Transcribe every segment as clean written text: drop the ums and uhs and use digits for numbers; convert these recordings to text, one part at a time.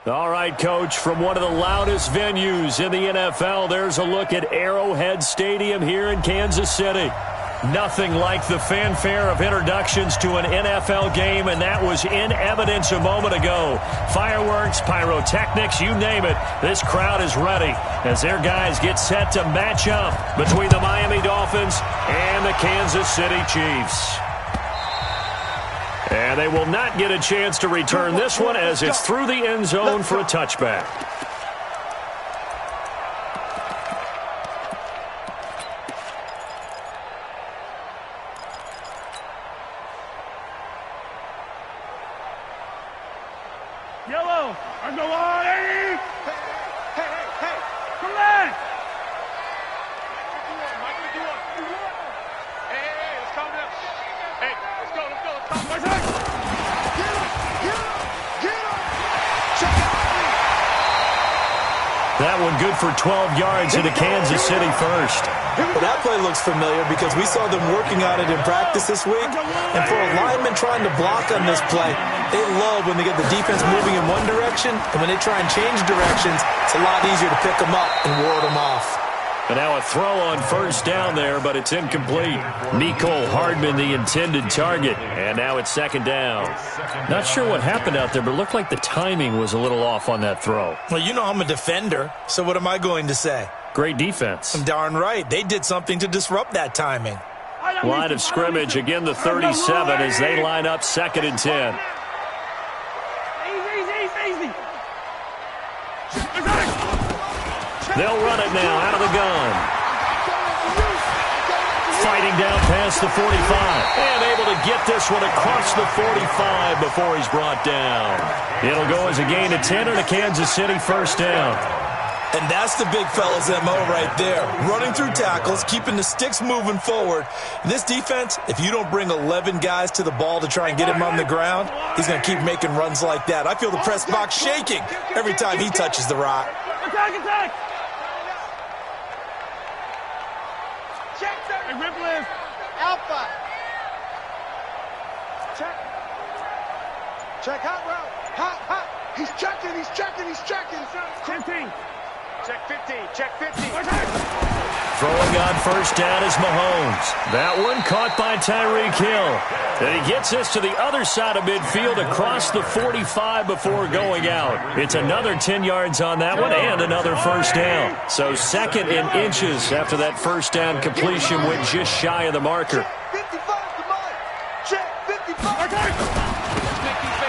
All right, Coach, from one of the loudest venues in the NFL, there's a look at Arrowhead Stadium here in Kansas City. Nothing like the fanfare of introductions to an NFL game, and that was in evidence a moment ago. Fireworks, pyrotechnics, you name it. This crowd is ready as their guys get set to match up between the Miami Dolphins and the Kansas City Chiefs. And they will not get a chance to return this one as it's through the end zone for a touchback. Yellow, on the line. Hey, come on. Hey, let's calm down. Hey, let's go. Get him. That one good for 12 yards into Kansas City first. Well, that play looks familiar because we saw them working on it in practice this week. And for a lineman trying to block on this play, they love when they get the defense moving in one direction, and when they try and change directions, it's a lot easier to pick them up and ward them off. And now a throw on first down there, but it's incomplete. Mecole Hardman, the intended target. And now it's second down. Not sure what happened out there, but it looked like the timing was a little off on that throw. Well, you know I'm a defender, so what am I going to say? Great defense. I'm darn right. They did something to disrupt that timing. Line of scrimmage, again the 37 as they line up 2nd and 10. Easy. They'll run it now out of the gun. Fighting down past the 45. And able to get this one across the 45 before he's brought down. It'll go as a gain of 10 and a Kansas City first down. And that's the big fella's MO right there. Running through tackles, keeping the sticks moving forward. This defense, if you don't bring 11 guys to the ball to try and get him on the ground, he's going to keep making runs like that. I feel the press box shaking every time he touches the rock. Attack! Hey, rip lift. Alpha. Check hot route. Hot. He's checking. 15. Check 15. Throwing on first down is Mahomes. That one caught by Tyreek Hill. And he gets this to the other side of midfield across the 45 before going out. It's another 10 yards on that one and another first down. So 2nd in inches after that first down completion went just shy of the marker.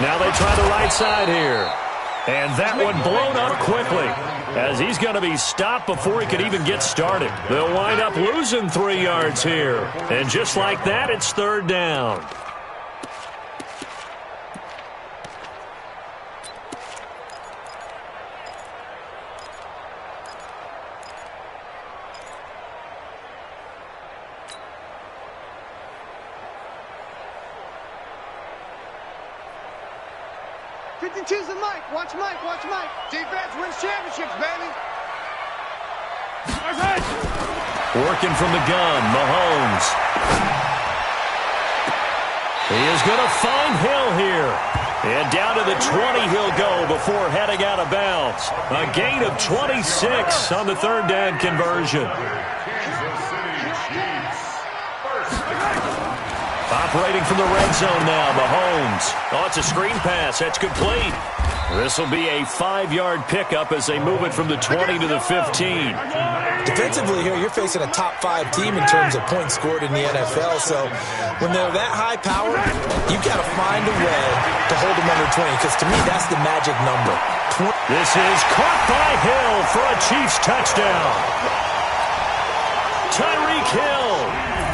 Now they try the right side here. And that one blown up quickly as he's going to be stopped before he could even get started. They'll wind up losing 3 yards here. And just like that, it's 3rd down. Choose the Mike. Watch Mike. Defense wins championships, baby. Working from the gun, Mahomes. He is going to find Hill here. And down to the 20 he'll go before heading out of bounds. A gain of 26 on the 3rd down conversion. Operating from the red zone now, Mahomes. Oh, it's a screen pass. That's complete. This will be a 5-yard pickup as they move it from the 20 to the 15. Defensively here, you're facing a top 5 team in terms of points scored in the NFL. So when they're that high power, you've got to find a way to hold them under 20, because to me, that's the magic number. This is caught by Hill for a Chiefs touchdown. Tyreek Hill,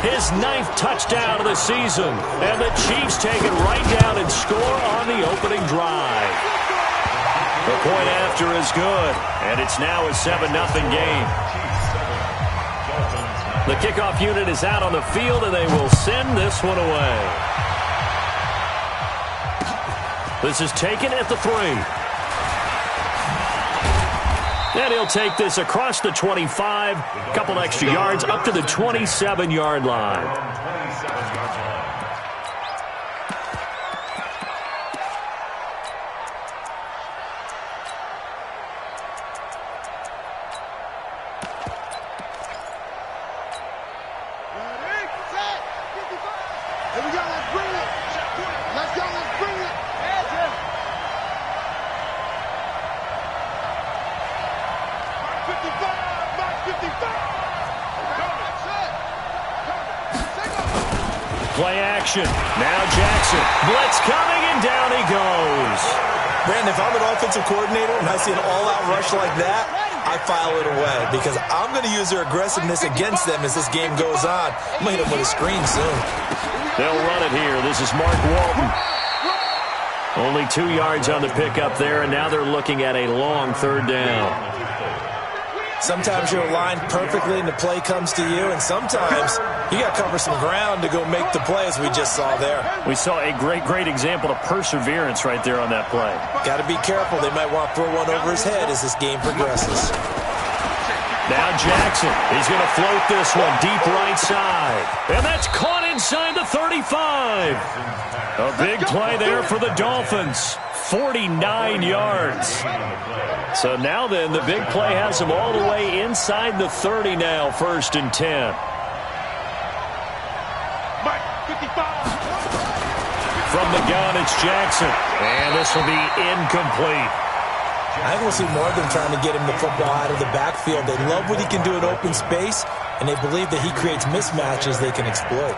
his 9th touchdown of the season. And the Chiefs take it right down and score on the opening drive. The point after is good, and it's now a 7-0 game. The kickoff unit is out on the field, and they will send this one away. This is taken at the 3. And he'll take this across the 25, a couple extra yards, up to the 27-yard line. action. Now Jackson. Blitz coming, and down he goes. Brandon, if I'm an offensive coordinator and I see an all-out rush like that, I file it away because I'm going to use their aggressiveness against them as this game goes on. I'm going to hit them with a screen soon. They'll run it here. This is Mark Walton. Only 2 yards on the pickup there, and now they're looking at a long third down. Sometimes you're aligned perfectly and the play comes to you, and sometimes you got to cover some ground to go make the play, as we just saw there. We saw a great example of perseverance right there on that play. Got to be careful. They might want to throw one over his head as this game progresses. Now Jackson. He's going to float this one deep right side. And that's caught inside the 35. A big play there for the Dolphins. 49 yards. So now then, the big play has them all the way inside the 30 now, 1st and 10. From the gun, it's Jackson. And this will be incomplete. I think we'll see more of them trying to get him the football out of the backfield. They love what he can do in open space, and they believe that he creates mismatches they can exploit.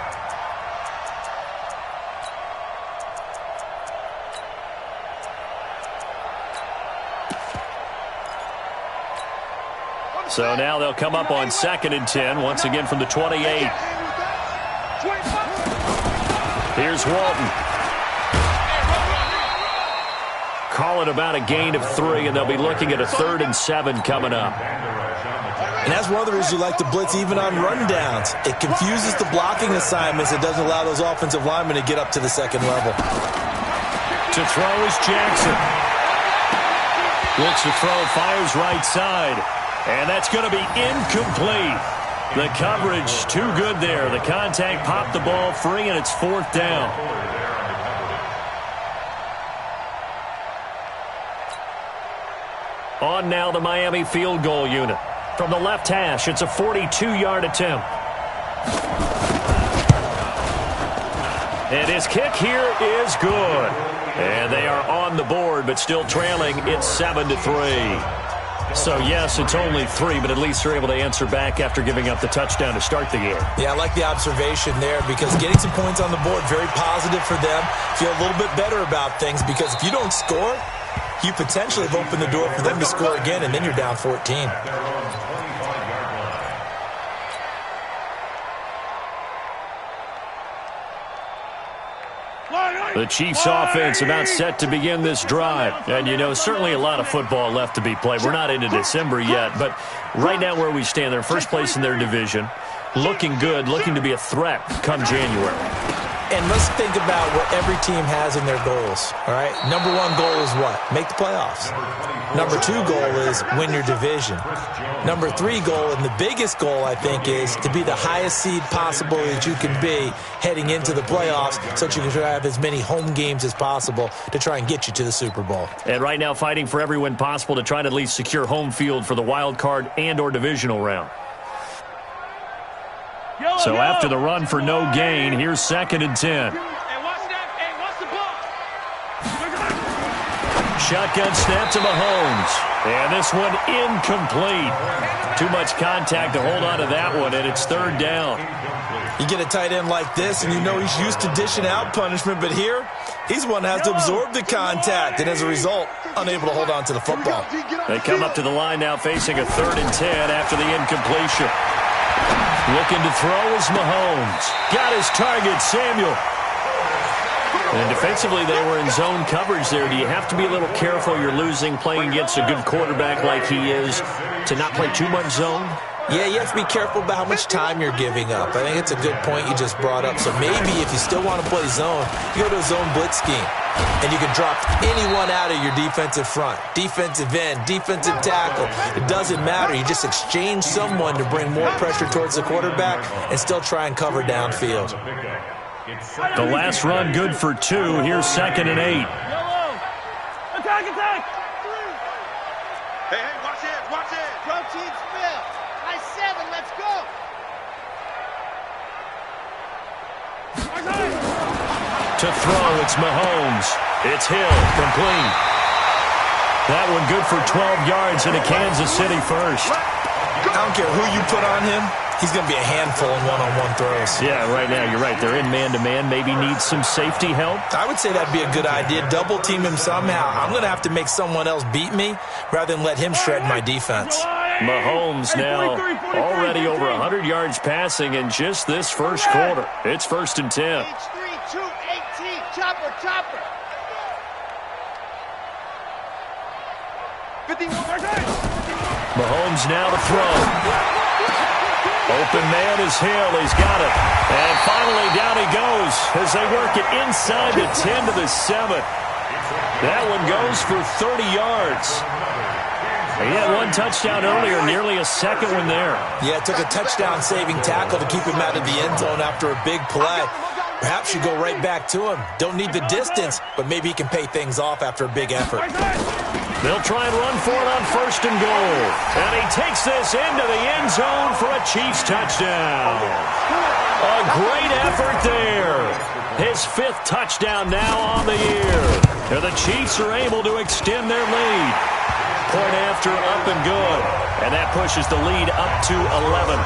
So now they'll come up on 2nd and 10, once again from the 28. Here's Walton. Call it about a gain of 3, and they'll be looking at a 3rd and 7 coming up. And that's one of the reasons you like to blitz even on rundowns. It confuses the blocking assignments. It doesn't allow those offensive linemen to get up to the 2nd level. To throw is Jackson. Looks to throw, fires right side. And that's going to be incomplete. The coverage too good there. The contact popped the ball free, and it's 4th down. On now the Miami field goal unit. From the left hash, it's a 42-yard attempt. And his kick here is good. And they are on the board, but still trailing. It's 7-3. So, yes, it's only 3, but at least they're able to answer back after giving up the touchdown to start the game. Yeah, I like the observation there because getting some points on the board, very positive for them. Feel a little bit better about things because if you don't score, you potentially have opened the door for them to score again, and then you're down 14. The Chiefs offense about set to begin this drive. And, you know, certainly a lot of football left to be played. We're not into December yet, but right now where we stand, they're first place in their division. Looking good, looking to be a threat come January. And let's think about what every team has in their goals, all right? Number 1 goal is what? Make the playoffs. Number 2 goal is win your division. Number 3 goal, and the biggest goal, I think, is to be the highest seed possible that you can be heading into the playoffs so that you can have as many home games as possible to try and get you to the Super Bowl. And right now fighting for every win possible to try to at least secure home field for the wild card and or divisional round. So after the run for no gain, here's 2nd and 10. Shotgun snap to Mahomes. And this one incomplete. Too much contact to hold on to that one, and it's 3rd down. You get a tight end like this, and you know he's used to dishing out punishment, but here, he's one that has to absorb the contact, and as a result, unable to hold on to the football. They come up to the line now facing a 3rd and 10 after the incompletion. Looking to throw is Mahomes. Got his target, Samuel. And defensively, they were in zone coverage there. Do you have to be a little careful? You're losing, playing against a good quarterback like he is, to not play too much zone? Yeah, you have to be careful about how much time you're giving up. I think it's a good point you just brought up. So maybe if you still want to play zone, you go to a zone blitz scheme. And you can drop anyone out of your defensive front. Defensive end, defensive tackle. It doesn't matter. You just exchange someone to bring more pressure towards the quarterback and still try and cover downfield. The last run good for 2. Here's 2nd and 8. Attack, attack! Hey, watch it, watch it! Protein spill! High 7, let's go! To throw, it's Mahomes. It's Hill, complete. That one good for 12 yards into Kansas City first. I don't care who you put on him. he's going to be a handful in one-on-one throws. Yeah, right now, you're right. They're in man-to-man. Maybe needs some safety help. I would say that'd be a good idea. Double team him somehow. I'm going to have to make someone else beat me rather than let him shred my defense. Mahomes now already over 100 yards passing in just this first quarter. It's 1st and 10. Chopper, chopper. 51. Mahomes now to throw. Open man is Hill. He's got it. And finally down he goes as they work it inside the 10 to the 7. That one goes for 30 yards. He had one touchdown earlier, nearly a second one there. Yeah, it took a touchdown-saving tackle to keep him out of the end zone after a big play. Perhaps you go right back to him. Don't need the distance, but maybe he can pay things off after a big effort. They'll try and run for it on 1st and goal. And he takes this into the end zone for a Chiefs touchdown. A great effort there. His 5th touchdown now on the year. And the Chiefs are able to extend their lead. Point after up and good. And that pushes the lead up to 11.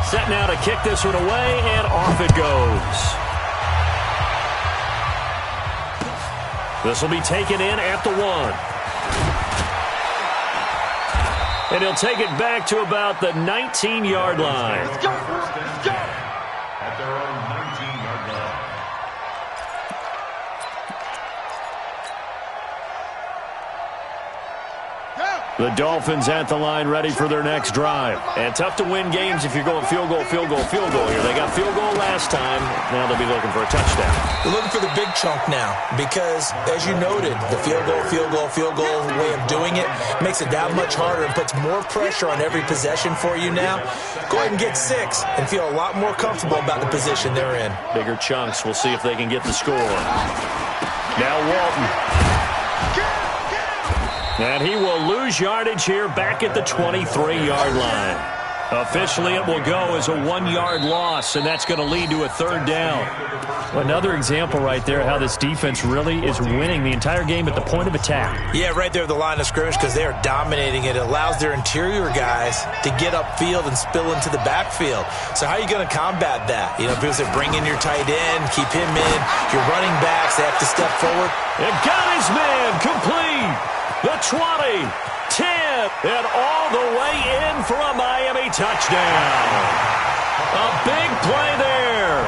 Set now to kick this one away, and off it goes. This will be taken in at the 1. And he'll take it back to about the 19-yard line. Let's go. At their own 19-yard line. The Dolphins at the line ready for their next drive. And tough to win games if you're going field goal here. They got field goal last time. Now they'll be looking for a touchdown. They're looking for the big chunk now because, as you noted, the field goal way of doing it makes it that much harder and puts more pressure on every possession for you now. Go ahead and get 6 and feel a lot more comfortable about the position they're in. Bigger chunks. We'll see if they can get the score. Now Walton. And he will lose yardage here back at the 23-yard line. Officially, it will go as a 1-yard loss, and that's going to lead to a 3rd down. Another example right there how this defense really is winning the entire game at the point of attack. Yeah, right there at the line of scrimmage because they are dominating it. It allows their interior guys to get upfield and spill into the backfield. So how are you going to combat that? You know, because they bring in your tight end, keep him in. Your running backs, they have to step forward. It got his man complete. The 20, 10, and all the way in for a Miami touchdown. A big play there.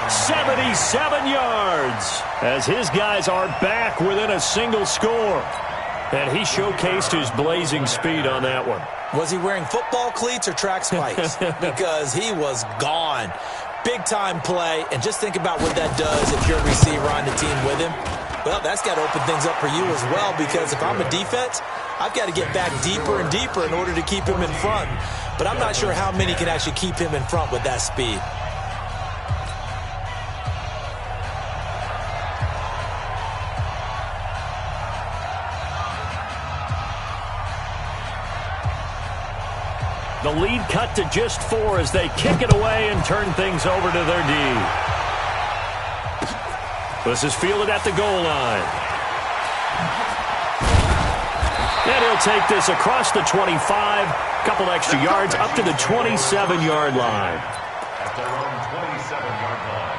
77 yards as his guys are back within a single score. And he showcased his blazing speed on that one. Was he wearing football cleats or track spikes? Because he was gone. Big-time play, and just think about what that does if you're a receiver on the team with him. Well, that's got to open things up for you as well, because if I'm a defense, I've got to get back deeper and deeper in order to keep him in front. But I'm not sure how many can actually keep him in front with that speed. The lead cut to just 4 as they kick it away and turn things over to their D. This is fielded at the goal line. And he'll take this across the 25, couple extra yards up to the 27-yard line. At their own 27-yard line.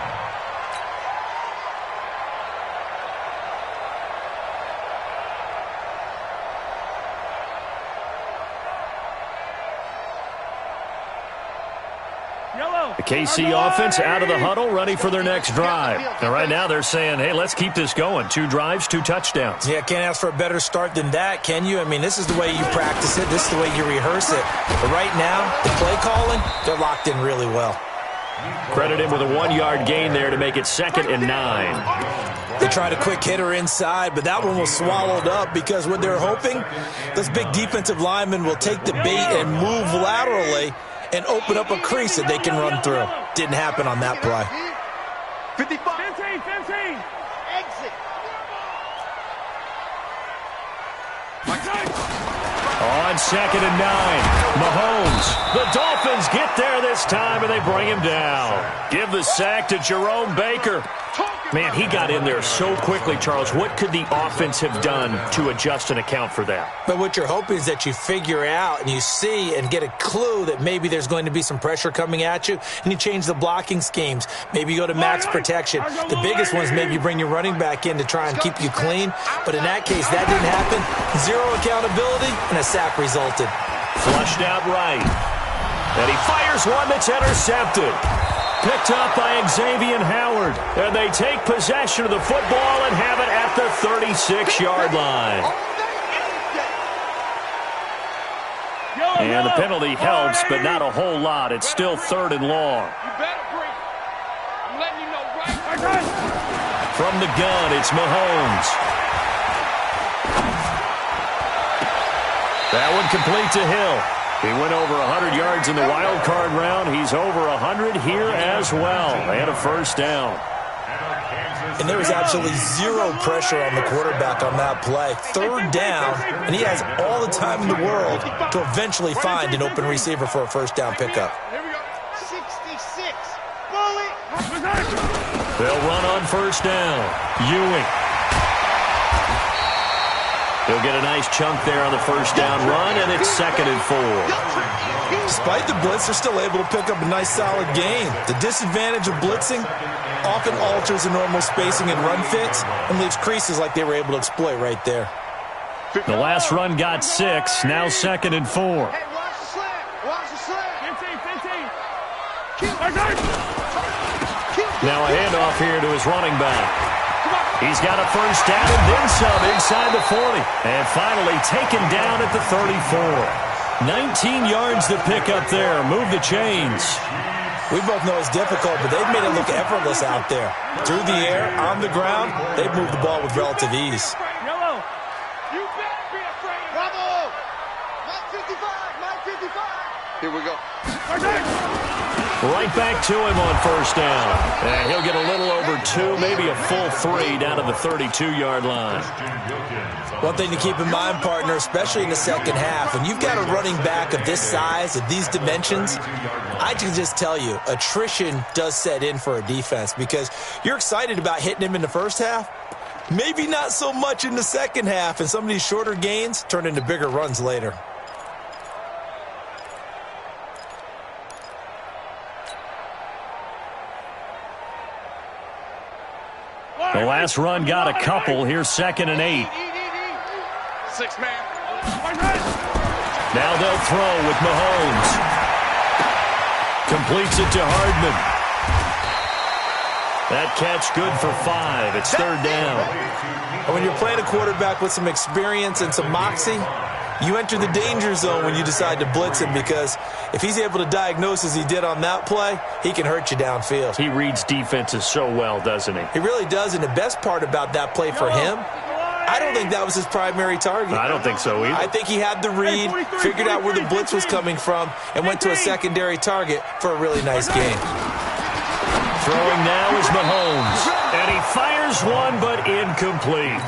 The KC offense out of the huddle, ready for their next drive. And right now they're saying, hey, let's keep this going. 2 drives, 2 touchdowns. Yeah, can't ask for a better start than that, can you? I mean, this is the way you practice it. This is the way you rehearse it. But right now, the play calling, they're locked in really well. Credit him with a 1-yard gain there to make it 2nd and 9. They tried a quick hitter inside, but that one was swallowed up because what they're hoping, those big defensive linemen will take the bait and move laterally and open up a crease that they can run through. Didn't happen on that play. 15. Exit. On 2nd and 9, Mahomes. The Dolphins get there this time, and they bring him down. Give the sack to Jerome Baker. Man, he got in there so quickly, Charles. What could the offense have done to adjust and account for that? But what you're hoping is that you figure out and you see and get a clue that maybe there's going to be some pressure coming at you, and you change the blocking schemes. Maybe you go to max protection. The biggest one is maybe you bring your running back in to try and keep you clean. But in that case, that didn't happen. Zero accountability, and a sack resulted. Flushed out right. And he fires one that's intercepted. Picked up by Xavier Howard. And they take possession of the football and have it at the 36-yard line. And the penalty helps, but not a whole lot. It's still 3rd and long. From the gun, it's Mahomes. That one complete to Hill. He went over 100 yards in the wild card round. He's over 100 here as well. And a first down. And there was absolutely zero pressure on the quarterback on that play. 3rd down, and he has all the time in the world to eventually find an open receiver for a first down pickup. Here we go. 66. Bully. They'll run on first down. Ewing. He'll get a nice chunk there on the first down run, and it's 2nd and 4. Despite the blitz, they're still able to pick up a nice, solid gain. The disadvantage of blitzing often alters the normal spacing and run fits and leaves creases like they were able to exploit right there. The last run got 6, now 2nd and 4. Hey, watch the slant. Watch the slant. 15. Now a handoff here to his running back. He's got a first down and then some inside the 40. And finally taken down at the 34. 19 yards to pick up there. Move the chains. We both know it's difficult, but they've made it look effortless out there. Through the air, on the ground, they've moved the ball with relative ease. Yellow. You better be afraid. Bravo. Mike 55. Mike 55. Here we go. Right back to him on first down. And he'll get a little over 2, maybe a full 3 down to the 32-yard line. One thing to keep in mind, partner, especially in the second half, when you've got a running back of this size, of these dimensions, I can just tell you, attrition does set in for a defense because you're excited about hitting him in the first half. Maybe not so much in the second half, and some of these shorter gains turn into bigger runs later. The last run got a couple. Here's 2nd and 8. 6 man. Now they'll throw with Mahomes. Completes it to Hardman. That catch good for 5. It's 3rd down. And when you're playing a quarterback with some experience and some moxie, you enter the danger zone when you decide to blitz him because if he's able to diagnose as he did on that play, he can hurt you downfield. He reads defenses so well, doesn't he? He really does, and the best part about that play for him, I don't think that was his primary target. I don't think so either. I think he had the read, figured out where the blitz was coming from, and went to a secondary target for a really nice gain. Throwing now is Mahomes. And he fires one, but incomplete.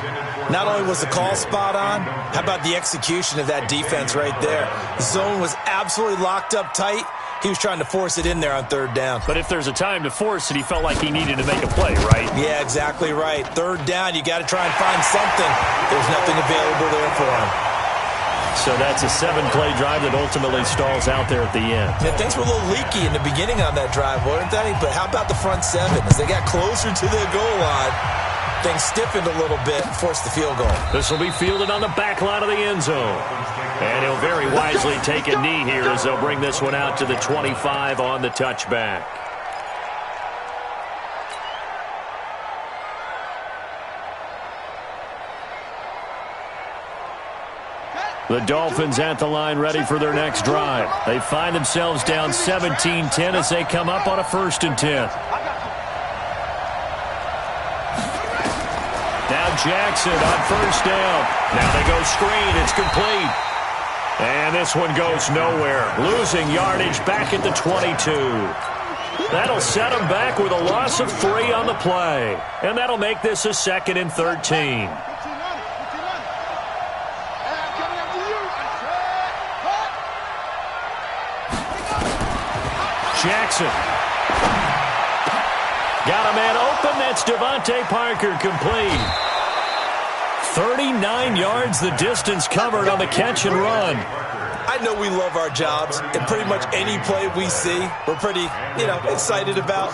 Not only was the call spot on, how about the execution of that defense right there? The zone was absolutely locked up tight. He was trying to force it in there on 3rd down. But if there's a time to force it, he felt like he needed to make a play, right? Yeah, exactly right. 3rd down, you got to try and find something. There's nothing available there for him. So that's a 7-play drive that ultimately stalls out there at the end. Yeah, things were a little leaky in the beginning on that drive, weren't they? But how about the front 7? As they got closer to the goal line, things stiffened a little bit and forced the field goal. This will be fielded on the back line of the end zone. And he'll very wisely take a knee here as they'll bring this one out to the 25 on the touchback. The Dolphins at the line ready for their next drive. They find themselves down 17-10 as they come up on a 1st and 10. Now Jackson on first down. Now they go screen. It's complete. And this one goes nowhere. Losing yardage back at the 22. That'll set them back with a loss of 3 on the play. And that'll make this a 2nd and 13. Jackson. Got a man open. That's Devontae Parker, complete. 39 yards the distance covered on the catch and run. I know we love our jobs, and pretty much any play we see, we're pretty, excited about.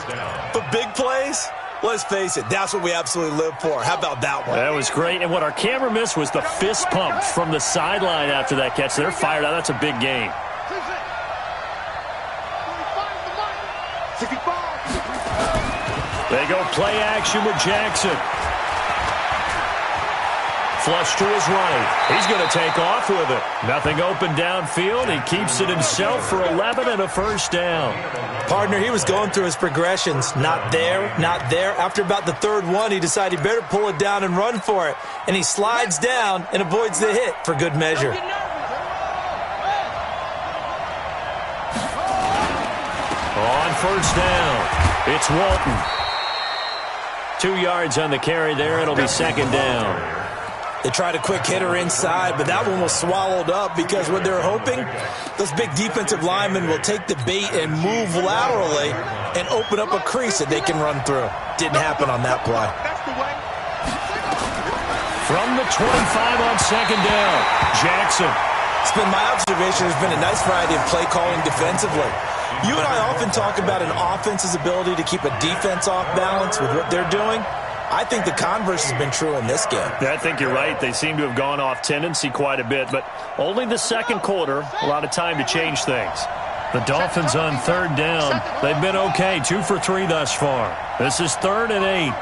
But big plays, let's face it, that's what we absolutely live for. How about that one? That was great. And what our camera missed was the fist pump from the sideline after that catch. They're fired out. That's a big game. They go play action with Jackson. Flush to his right. He's going to take off with it. Nothing open downfield. He keeps it himself for 11 and a first down. Partner, he was going through his progressions. Not there, not there. After about the third one, he decided he better pull it down and run for it. And he slides down and avoids the hit for good measure. On first down, it's Walton. 2 yards on the carry there. It'll be second down. They tried a quick hitter inside, but that one was swallowed up because what they're hoping, those big defensive linemen will take the bait and move laterally and open up a crease that they can run through. Didn't happen on that play. From the 25 on second down, Jackson. It's been my observation. There's been a nice variety of play calling defensively. You and I often talk about an offense's ability to keep a defense off balance with what they're doing. I think the converse has been true in this game. Yeah, I think you're right. They seem to have gone off tendency quite a bit, but only the second quarter, a lot of time to change things. The Dolphins on third down. They've been okay, 2 for 3 thus far. This is 3rd and 8.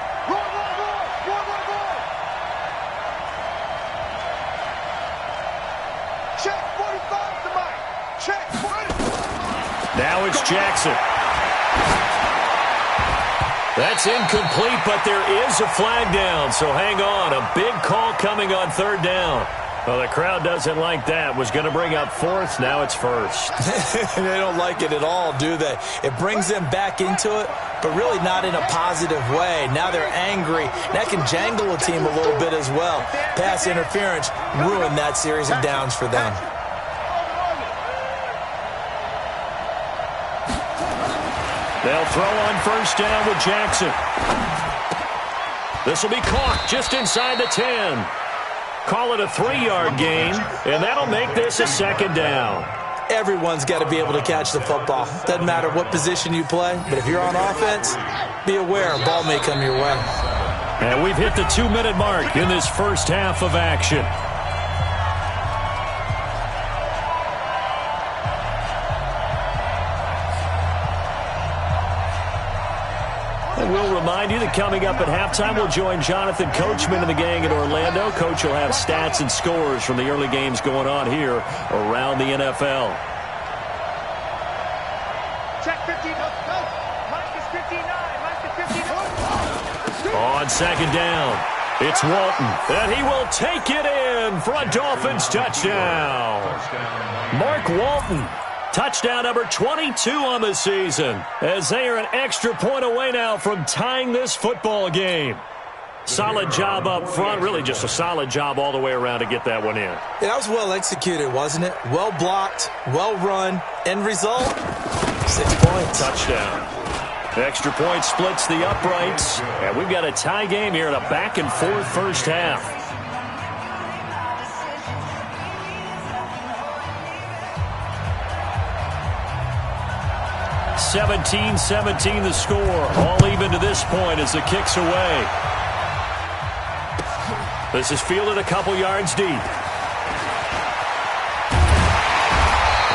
Now it's Jackson. That's incomplete, but there is a flag down, so hang on. A big call coming on third down. Well, the crowd doesn't like that. Was going to bring up fourth. Now it's first. They don't like it at all, do they? It brings them back into it, but really not in a positive way. Now they're angry. That can jangle a team a little bit as well. Pass interference ruined that series of downs for them. They'll throw on first down with Jackson. This will be caught just inside the 10. Call it a 3-yard gain, and that'll make this a second down. Everyone's got to be able to catch the football. Doesn't matter what position you play, but if you're on offense, be aware a ball may come your way. And we've hit the 2-minute mark in this first half of action. And we'll remind you that coming up at halftime, we'll join Jonathan Coachman and the gang in Orlando. Coach will have stats and scores from the early games going on here around the NFL. Check 15. Mike is 59. Mike is 59. On second down, it's Walton. And he will take it in for a Dolphins touchdown. Mark Walton. Touchdown number 22 on the season, as they are an extra point away now from tying this football game. Solid job up front, really just a solid job all the way around to get that one in. Yeah, that was well executed, wasn't it? Well blocked, well run, end result, 6 points. Touchdown. Extra point splits the uprights, and we've got a tie game here in a back-and-forth first half. 17-17 the score. All even to this point as the kick's away. This is fielded a couple yards deep.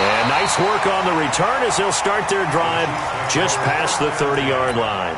And nice work on the return as they'll start their drive just past the 30-yard line.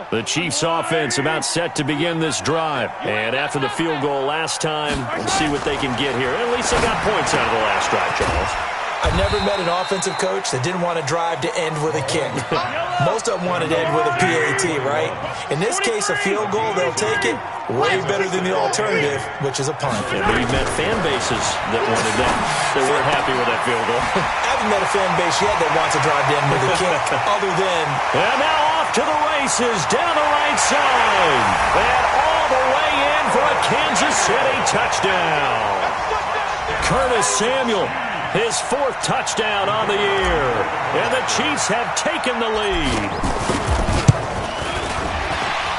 The Chiefs offense about set to begin this drive. And after the field goal last time, we'll see what they can get here. At least they got points out of the last drive, Charles. I never met an offensive coach that didn't want to drive to end with a kick. Most of them wanted to end with a PAT, right? In this case, a field goal, they'll take it way better than the alternative, which is a punt. Yeah, but you met fan bases that wanted that. They weren't happy with that field goal. I haven't met a fan base yet that wants to drive to end with a kick, other than... And now off to the races, down the right side. And all the way in for a Kansas City touchdown. Curtis Samuel, his 4th touchdown on the year. And the Chiefs have taken the lead.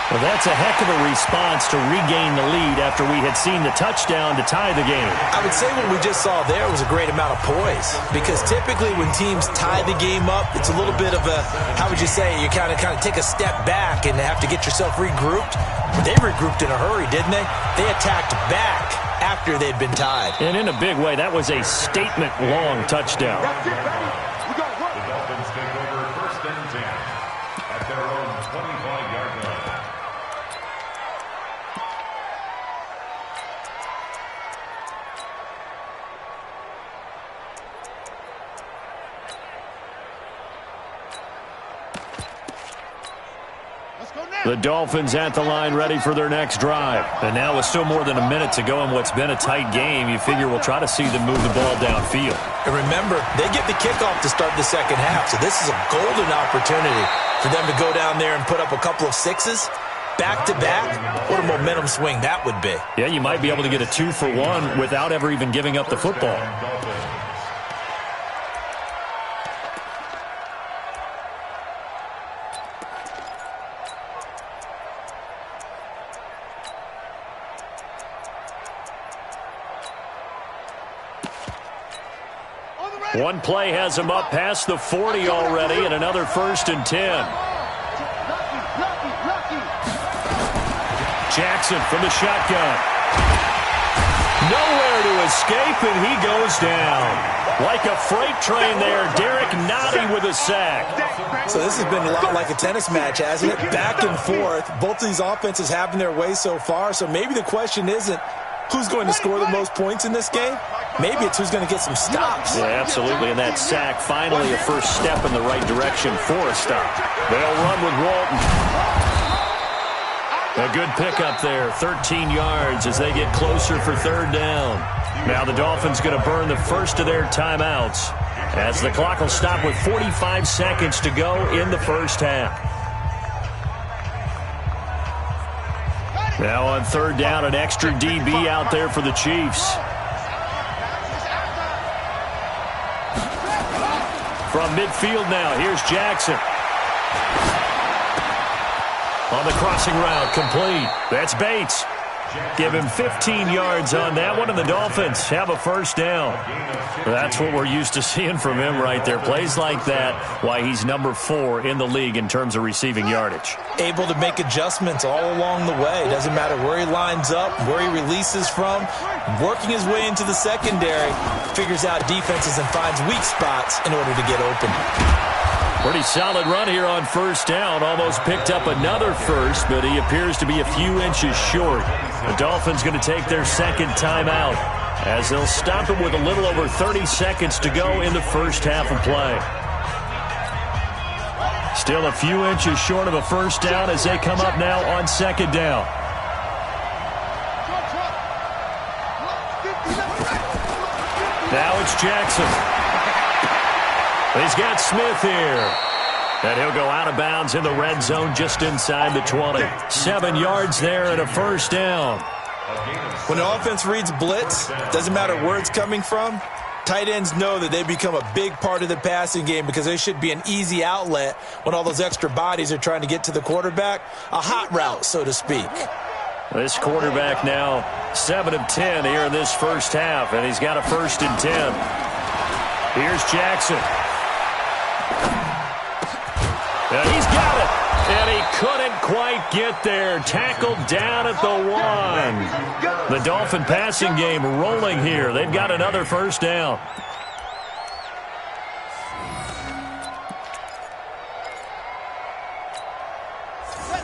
Well, that's a heck of a response to regain the lead after we had seen the touchdown to tie the game. I would say what we just saw there was a great amount of poise, because typically when teams tie the game up, it's a little bit of a, how would you say, you kind of take a step back and have to get yourself regrouped. They regrouped in a hurry, didn't they? They attacked back after they'd been tied. And in a big way, that was a statement-long touchdown. The Dolphins take over 1st and 10 at their own 25-yard line. The Dolphins at the line ready for their next drive. And now with still more than a minute to go in what's been a tight game, you figure we'll try to see them move the ball downfield. And remember, they get the kickoff to start the second half, so this is a golden opportunity for them to go down there and put up a couple of sixes back-to-back. What a momentum swing that would be. Yeah, you might be able to get a 2-for-1 without ever even giving up the football. One play has him up past the 40 already, and another 1st and 10. Jackson from the shotgun. Nowhere to escape, and he goes down. Like a freight train there, Derek Nottie with a sack. So this has been a lot like a tennis match, hasn't it? Back and forth. Both of these offenses having their way so far, so maybe the question isn't who's going to score the most points in this game. Maybe it's who's going to get some stops. Yeah, absolutely. And that sack, finally a first step in the right direction for a stop. They'll run with Walton. A good pickup there, 13 yards as they get closer for 3rd down. Now the Dolphins going to burn the first of their timeouts as the clock will stop with 45 seconds to go in the first half. Now on 3rd down, an extra DB out there for the Chiefs. From midfield now, here's Jackson. On the crossing route, complete. That's Bates. Give him 15 yards on that one, and the Dolphins have a 1st down. That's what we're used to seeing from him right there. Plays like that, why he's number 4 in the league in terms of receiving yardage. Able to make adjustments all along the way. Doesn't matter where he lines up, where he releases from. Working his way into the secondary, figures out defenses and finds weak spots in order to get open. Pretty solid run here on 1st down. Almost picked up another first, but he appears to be a few inches short. The Dolphins going to take their 2nd timeout as they'll stop it with a little over 30 seconds to go in the first half of play. Still a few inches short of a 1st down as they come up now on 2nd down. Now it's Jackson. He's got Smith here. And he'll go out of bounds in the red zone just inside the 20. 7 yards there and a 1st down. When the offense reads blitz, doesn't matter where it's coming from, tight ends know that they become a big part of the passing game because they should be an easy outlet when all those extra bodies are trying to get to the quarterback. A hot route, so to speak. This quarterback now 7 of 10 here in this first half, and he's got a 1st and 10. Here's Jackson. And he's got it. And he couldn't quite get there. Tackled down at the 1. The Dolphin passing game rolling here. They've got another 1st down.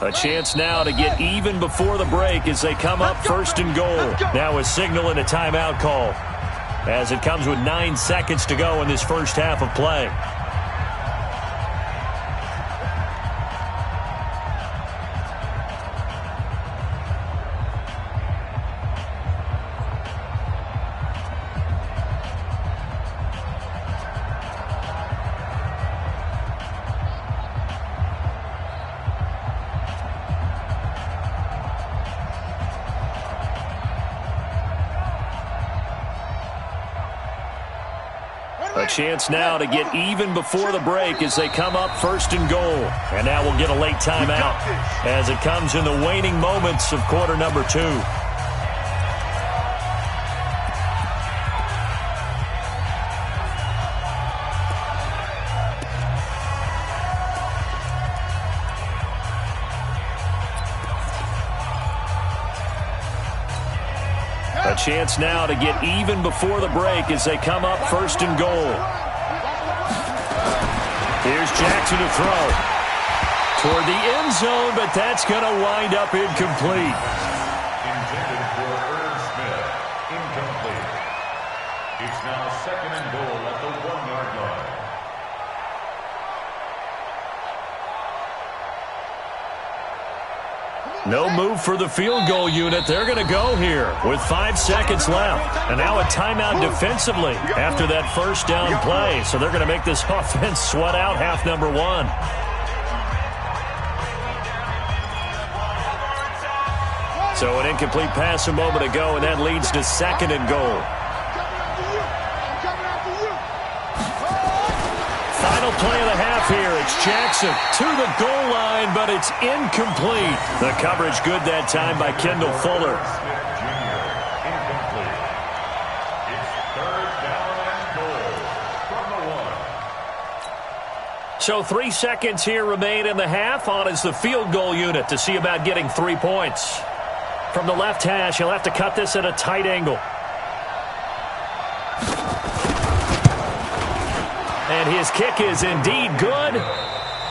A chance now to get even before the break as they come up 1st and goal. Now a signal and a timeout call. as it comes with 9 seconds to go in this first half of play. A chance now to get even before the break as they come up first and goal. And now we'll get a late timeout as it comes in the waning moments of quarter number 2. A chance now to get even before the break as they come up first and goal. Here's Jackson to throw. Toward the end zone, but that's going to wind up incomplete. Intended for Irv Smith. Incomplete. It's now second and goal at the 1-yard line. No move for the field goal unit. They're going to go here with 5 seconds left. And now a timeout defensively after that first down play. So they're going to make this offense sweat out half number 1. So an incomplete pass a moment ago, and that leads to second and goal. Final play of the half here. It's Jackson to the goal line, but it's incomplete. The coverage good that time by Kendall Fuller. Smith Jr. Incomplete. It's third down and goal from the 1. So 3 seconds here remain in the half. On is the field goal unit to see about getting 3 points. From the left hash, he'll have to cut this at a tight angle. And his kick is indeed good.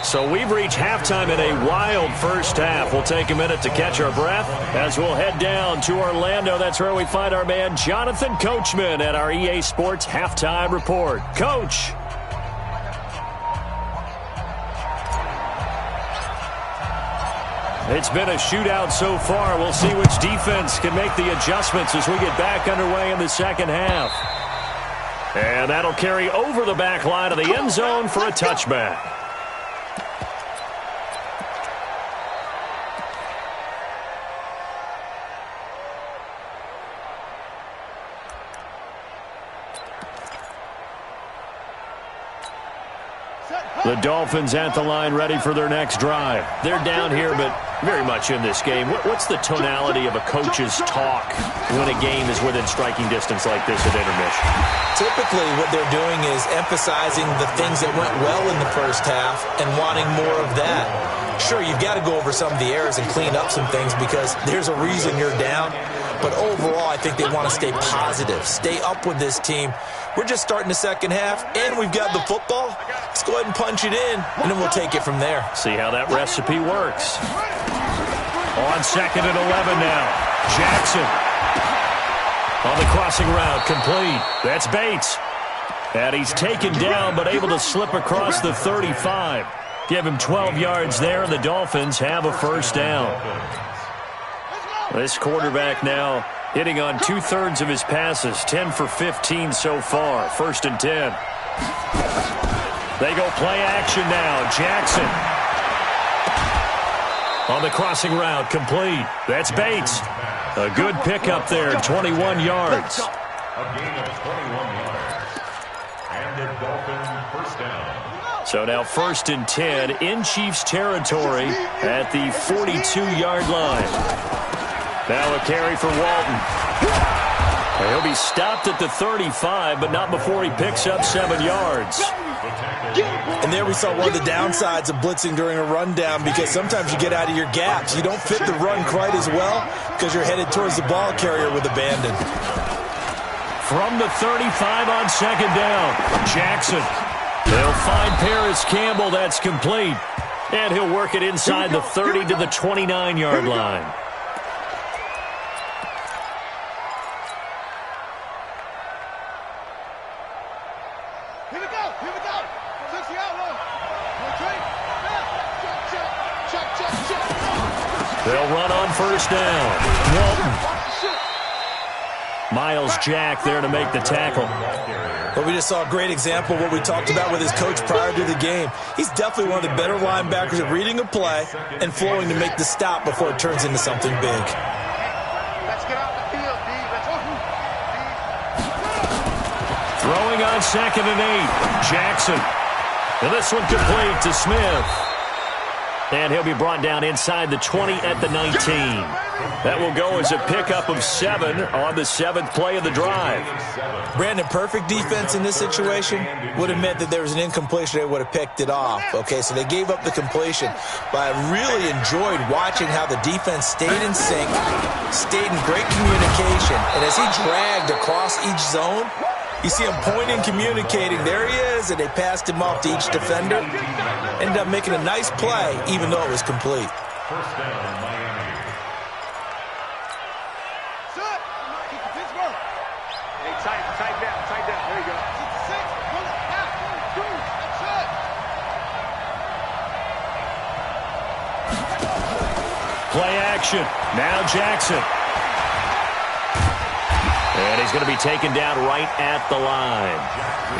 So we've reached halftime in a wild first half. We'll take a minute to catch our breath as we'll head down to Orlando. That's where we find our man Jonathan Coachman at our EA Sports Halftime Report. Coach. It's been a shootout so far. We'll see which defense can make the adjustments as we get back underway in the second half. And that'll carry over the back line of the end zone for a touchback. The Dolphins at the line ready for their next drive. They're down here, but very much in this game. What's the tonality of a coach's talk when a game is within striking distance like this at intermission? Typically, what they're doing is emphasizing the things that went well in the first half and wanting more of that. Sure, you've got to go over some of the errors and clean up some things because there's a reason you're down. But overall, I think they want to stay positive, stay up with this team. We're just starting the second half, and we've got the football. Let's go ahead and punch it in, and then we'll take it from there. See how that recipe works. On second and 11 now. Jackson. On the crossing route, complete. That's Bates. And he's taken down, but able to slip across the 35. Give him 12 yards there, and the Dolphins have a first down. This quarterback now hitting on 2/3 of his passes, 10 for 15 so far. First and 10. They go play action now. Jackson. On the crossing route, complete. That's Bates. A good pickup there, 21 yards. A gain of 21 yards. And the Dolphins first down. So now first and 10 in Chiefs territory at the 42-yard line. Now a carry for Walton. He'll be stopped at the 35, but not before he picks up 7 yards. And there we saw one of the downsides of blitzing during a rundown because sometimes you get out of your gaps. You don't fit the run quite as well because you're headed towards the ball carrier with abandon. From the 35 on second down, Jackson. They'll find Paris Campbell. That's complete. And he'll work it inside the 30 to the 29-yard line. Here we go. Here we go. 60 out, low. Retreat. Check. They'll run on first down. Walton. Miles Jack there to make the tackle. But we just saw a great example of what we talked about with his coach prior to the game. He's definitely one of the better linebackers at reading a play and flowing to make the stop before it turns into something big. Let's get out the field, D. Let's go. Throwing on 2nd and 8. Jackson. And this one complete to Smith. And he'll be brought down inside the 20 at the 19. That will go as a pickup of 7 on the 7th play of the drive. Brandon, perfect defense in this situation would have meant that there was an incompletion. They would have picked it off. Okay, so they gave up the completion. But I really enjoyed watching how the defense stayed in sync, stayed in great communication. And as he dragged across each zone, you see him pointing, communicating. There he is, and they passed him off to each defender. Ended up making a nice play, even though it was complete. First down, Miami. Shut. Keep the Pittsburgh. Hey, tight down. There you go. 6, pull it, half, 2, shut. Play action. Now Jackson. And he's going to be taken down right at the line.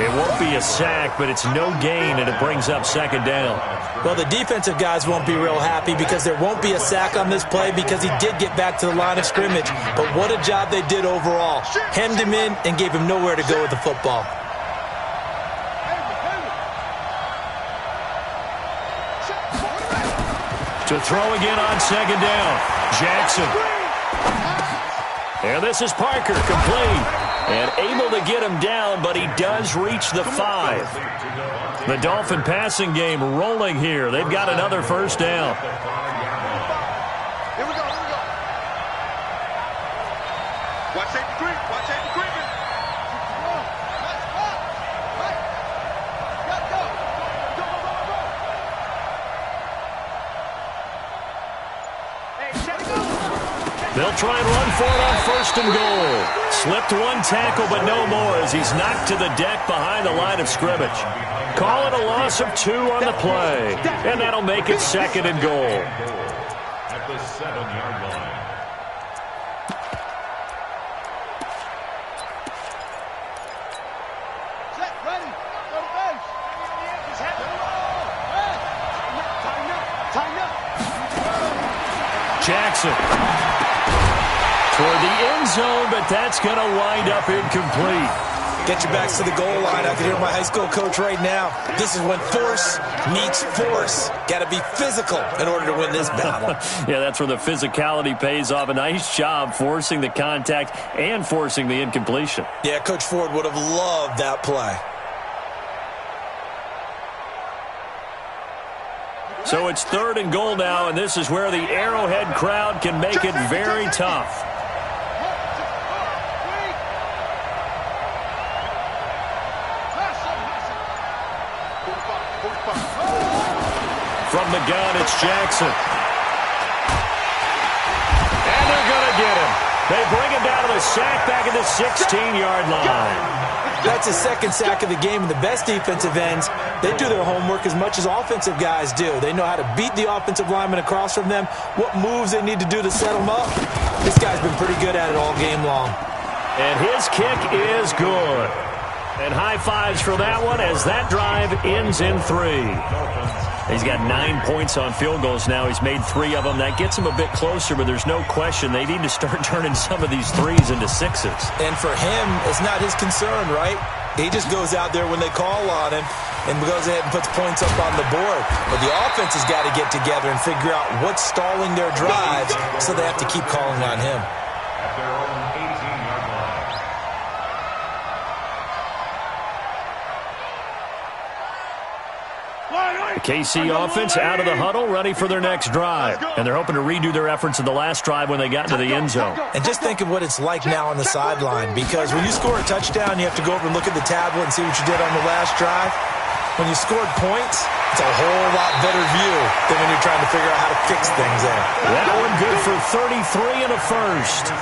It won't be a sack, but it's no gain, and it brings up 2nd down. Well, the defensive guys won't be real happy because there won't be a sack on this play because he did get back to the line of scrimmage. But what a job they did overall. Hemmed him in and gave him nowhere to go with the football. To throw again on 2nd down. Jackson. And this is Parker, complete. And able to get him down, but he does reach the 5. The Dolphin passing game rolling here. They've got another first down. Here we go. Watch safety creep. They'll try and run for it on 1st and goal. Slipped one tackle, but no more as he's knocked to the deck behind the line of scrimmage. Call it a loss of 2 on the play, and that'll make it 2nd and goal. At the 7-yard line. Set, ready. Go to base. He's headed. Tighten up. Jackson. Toward the end zone, but that's going to wind up incomplete. Get your backs to the goal line. I can hear my high school coach right now. This is when force meets force. Got to be physical in order to win this battle. Yeah, that's where the physicality pays off. A nice job forcing the contact and forcing the incompletion. Yeah, Coach Ford would have loved that play. So it's 3rd and goal now, and this is where the Arrowhead crowd can make it very tough. From the gun, it's Jackson. And they're going to get him. They bring him down to the sack back at the 16-yard line. That's his 2nd sack of the game, and the best defensive ends, they do their homework as much as offensive guys do. They know how to beat the offensive lineman across from them, what moves they need to do to set them up. This guy's been pretty good at it all game long. And his kick is good. And high fives for that one as that drive ends in 3. He's got 9 points on field goals now. He's made 3 of them. That gets him a bit closer, but there's no question they need to start turning some of these 3s into 6s. And for him, it's not his concern, right? He just goes out there when they call on him and goes ahead and puts points up on the board. But the offense has got to get together and figure out what's stalling their drives, so they have to keep calling on him. At their own 18-yard line. The KC offense out of the huddle, ready for their next drive. And they're hoping to redo their efforts in the last drive when they got into the end zone. And just think of what it's like now on the sideline, because when you score a touchdown, you have to go over and look at the tablet and see what you did on the last drive. when you scored points, it's a whole lot better view than when you're trying to figure out how to fix things there. That one good for 33 and a first.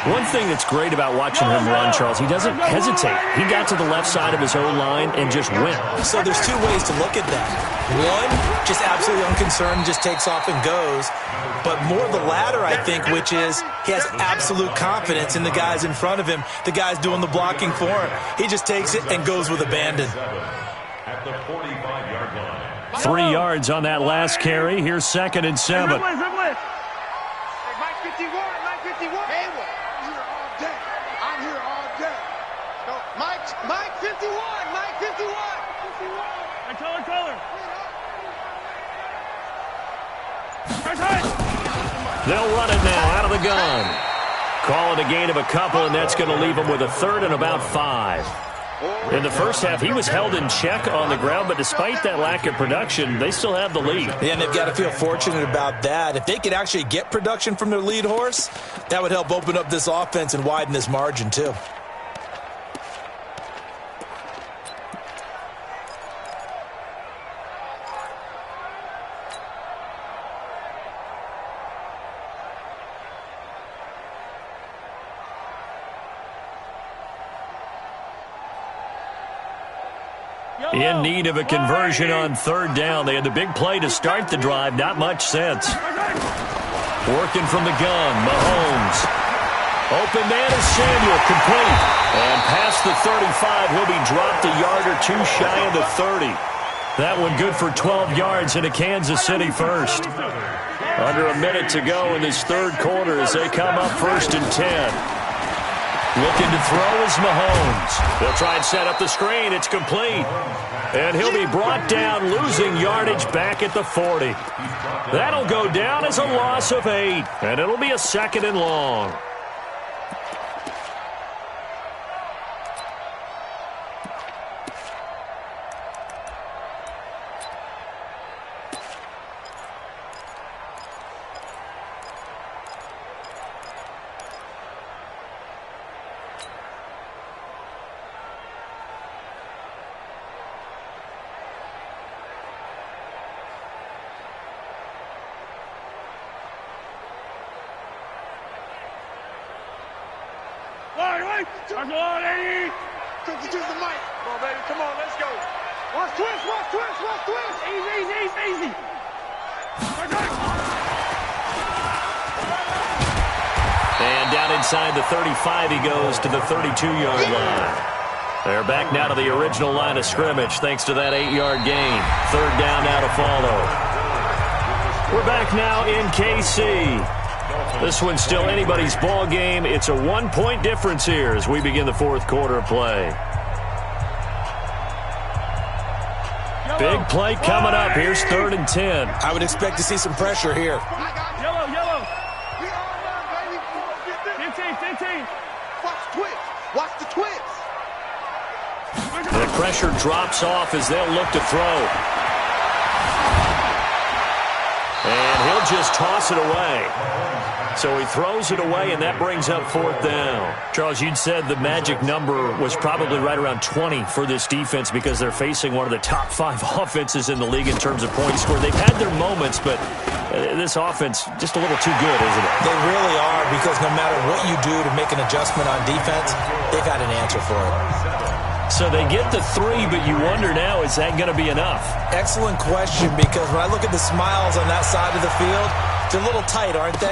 One thing that's great about watching him run, Charles, he doesn't hesitate. He got to the left side of his own line and just went. So there's two ways to look at that. One, just absolutely unconcerned, just takes off and goes. But more the latter, I think, which is he has absolute confidence in the guys in front of him, the guys doing the blocking for him. He just takes it and goes with abandon. At the 45-yard line. 3 yards on that last carry. Here's 2nd and 7. Hey, Mike 51, Mike 51. Hey, I'm here all day. I'm here all day. No, Mike 51, Mike 51. 51. Hey, color. They'll run it now out of the gun. Call it a gain of a couple, and that's going to leave them with a 3rd and about 5. In the first half, he was held in check on the ground, but despite that lack of production, they still have the lead. Yeah, and they've got to feel fortunate about that. If they could actually get production from their lead horse, that would help open up this offense and widen this margin, too. In need of a conversion on 3rd down. They had the big play to start the drive. Not much sense. Working from the gun, Mahomes. Open man is Samuel, complete. And past the 35, he'll be dropped a yard or two shy of the 30. That one good for 12 yards in a Kansas City first. Under a minute to go in this 3rd quarter as they come up 1st and 10. Looking to throw is Mahomes. They'll try and set up the screen. It's complete. And he'll be brought down, losing yardage back at the 40. That'll go down as a loss of 8. And it'll be a 2nd and long. Come on, Eddie. Come to the mic. Come on, baby. Come on, let's go. Watch twist. Easy. And down inside the 35, he goes to the 32-yard line. They're back now to the original line of scrimmage thanks to that 8-yard gain. 3rd down now to follow. We're back now in KC. This one's still anybody's ball game. It's a 1-point difference here as we begin the 4th quarter of play. Big play coming up. Here's 3rd and 10. I would expect to see some pressure here. Yellow. 15. Watch the twist. The pressure drops off as they'll look to throw. And he'll just toss it away. So he throws it away, and that brings up 4th down. Charles, you'd said the magic number was probably right around 20 for this defense because they're facing one of the top 5 offenses in the league in terms of points scored. They've had their moments, but this offense just a little too good, isn't it? They really are, because no matter what you do to make an adjustment on defense, they've got an answer for it. So they get the 3, but you wonder now, is that going to be enough? Excellent question, because when I look at the smiles on that side of the field, they're a little tight, aren't they?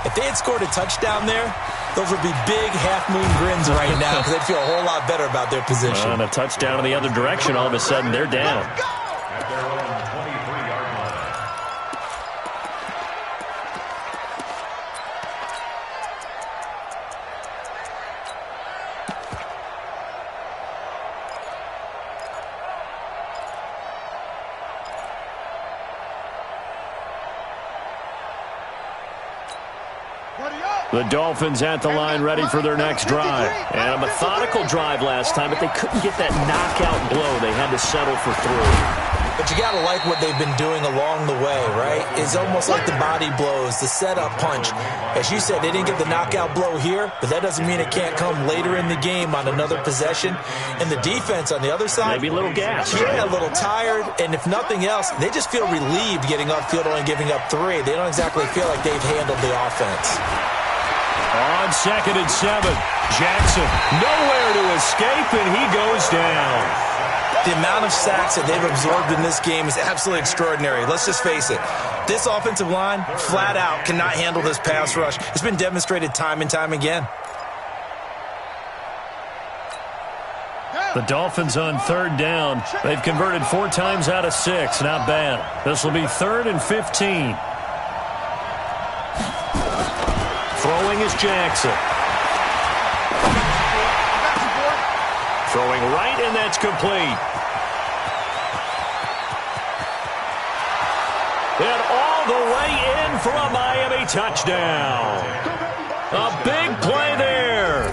If they had scored a touchdown there, those would be big half-moon grins right now because they'd feel a whole lot better about their position. And a touchdown in the other direction, all of a sudden they're down. At their own 23-yard line. The Dolphins at the line ready for their next drive. And a methodical drive last time, but they couldn't get that knockout blow. They had to settle for 3. But you got to like what they've been doing along the way, right? It's almost like the body blows, the setup punch. As you said, they didn't get the knockout blow here, but that doesn't mean it can't come later in the game on another possession. And the defense on the other side, maybe a little gas. Yeah, a little tired. And if nothing else, they just feel relieved getting upfield, only giving up 3. They don't exactly feel like they've handled the offense. On 2nd and 7, Jackson nowhere to escape, and he goes down. The amount of sacks that they've absorbed in this game is absolutely extraordinary. Let's just face it. This offensive line, flat out, cannot handle this pass rush. It's been demonstrated time and time again. The Dolphins on 3rd down. They've converted 4 times out of 6. Not bad. This will be 3rd and 15. Throwing is Jackson. Throwing right, and that's complete. And all the way in for a Miami touchdown. A big play there.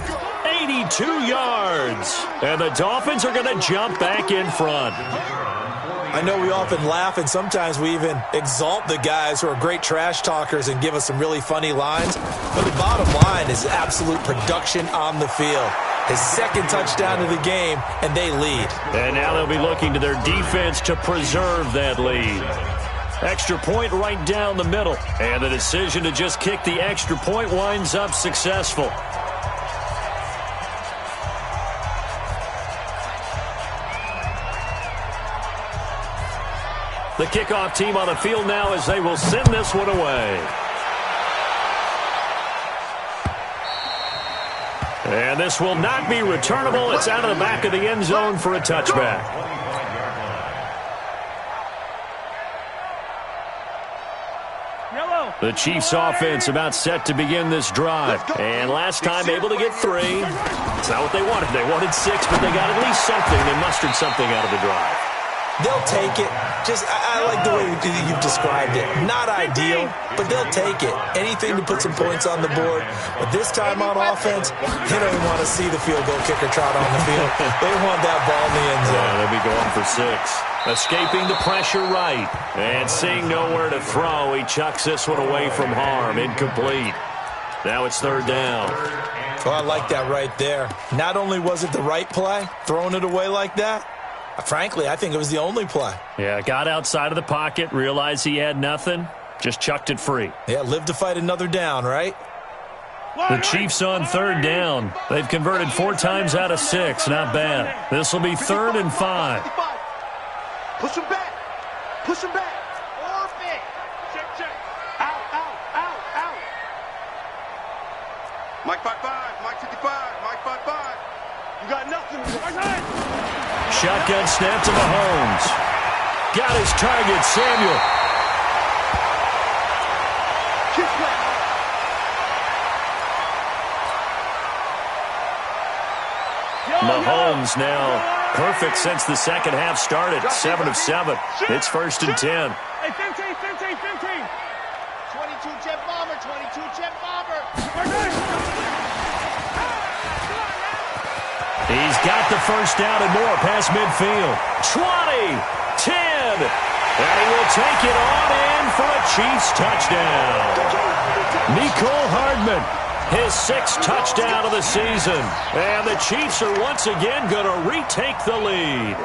82 yards. And the Dolphins are going to jump back in front. I know we often laugh, and sometimes we even exalt the guys who are great trash talkers and give us some really funny lines. But the bottom line is absolute production on the field. His 2nd touchdown of the game, and they lead. And now they'll be looking to their defense to preserve that lead. Extra point right down the middle. And the decision to just kick the extra point winds up successful. The kickoff team on the field now as they will send this one away. And this will not be returnable. It's out of the back of the end zone for a touchback. The Chiefs offense about set to begin this drive. And last time able to get 3. It's not what they wanted. They wanted 6, but they got at least something. They mustered something out of the drive. They'll take it. I like the way you've described it. Not ideal, but they'll take it. Anything to put some points on the board. But this time on offense, they don't even want to see the field goal kicker trot on the field. They want that ball in the end zone. Yeah, they'll be going for 6. Escaping the pressure right. And seeing nowhere to throw, he chucks this one away from harm. Incomplete. Now it's 3rd down. Well, I like that right there. Not only was it the right play, throwing it away like that, frankly, I think it was the only play. Yeah, got outside of the pocket, realized he had nothing, just chucked it free. Yeah, live to fight another down, right? The Chiefs on 3rd down. They've converted 4 times out of 6. Not bad. This will be 3rd and 5. Push him back. Push him back. Orbit. Check, check. Out, out, out, out. Mike 5-5. Mike 55. Mike 5-5. You got nothing. Shotgun snap to Mahomes. Got his target, Samuel. Mahomes now perfect since the second half started. 7 of 7. It's 1st and 10. Hey, 15. 22 jet bomber. 22 jet bomber. He's got the first down and more past midfield. 20, 10, and he will take it on in for a Chiefs touchdown. Mecole Hardman, his 6th touchdown of the season. And the Chiefs are once again going to retake the lead.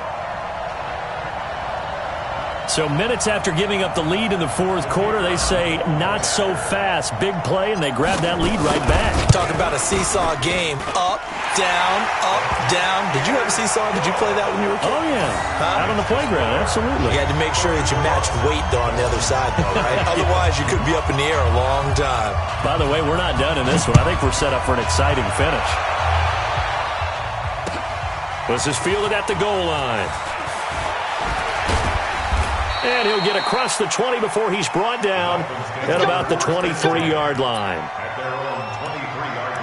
So minutes after giving up the lead in the 4th quarter, they say not so fast. Big play, and they grab that lead right back. Talk about a seesaw game. Up, down, up, down. Did you have a seesaw? Did you play that when you were a kid? Oh, yeah. Out on the playground, absolutely. You had to make sure that you matched weight, though, on the other side, though, right? Otherwise, you could be up in the air a long time. By the way, we're not done in this one. I think we're set up for an exciting finish. This is fielded at the goal line. And he'll get across the 20 before he's brought down at about the 23-yard line. At their own 23-yard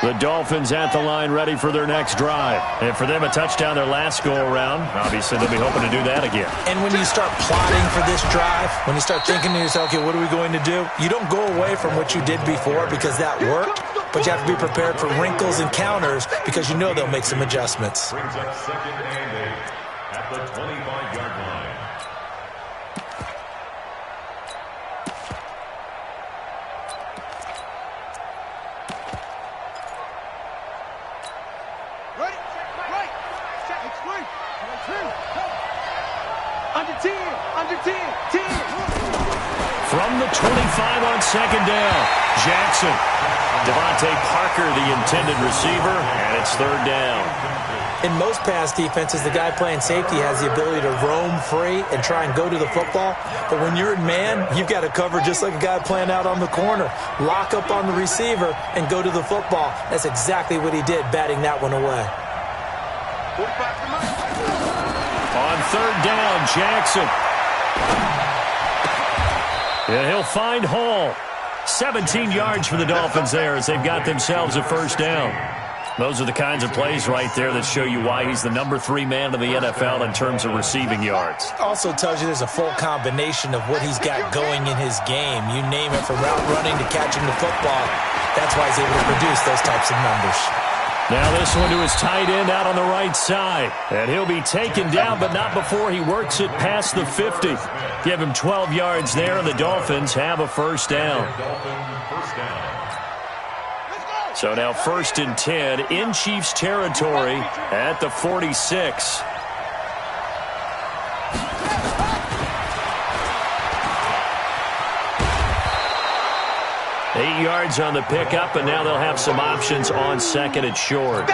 line. The The Dolphins at the line ready for their next drive. And for them, a touchdown their last go-around. Obviously, they'll be hoping to do that again. And when you start plotting for this drive, when you start thinking to yourself, okay, what are we going to do? You don't go away from what you did before because that worked, but you have to be prepared for wrinkles and counters because you know they'll make some adjustments. Brings up 2nd and 8 at the 25-yard line. Under 10. From the 25 on 2nd down, Jackson. Devontae Parker, the intended receiver, and it's 3rd down. In most pass defenses, the guy playing safety has the ability to roam free and try and go to the football. But when you're in man, you've got to cover just like a guy playing out on the corner. Lock up on the receiver and go to the football. That's exactly what he did, batting that one away. On 3rd down, Jackson. And he'll find Hall. 17 yards for the Dolphins there as they've got themselves a 1st down. Those are the kinds of plays right there that show you why he's the number 3 man in the NFL in terms of receiving yards. Also tells you there's a full combination of what he's got going in his game. You name it, from route running to catching the football. That's why he's able to produce those types of numbers. Now this one to his tight end out on the right side. And he'll be taken down, but not before he works it past the 50. Give him 12 yards there, and the Dolphins have a 1st down. So now 1st and 10 in Chiefs territory at the 46. 8 yards on the pickup, and now they'll have some options on 2nd and short.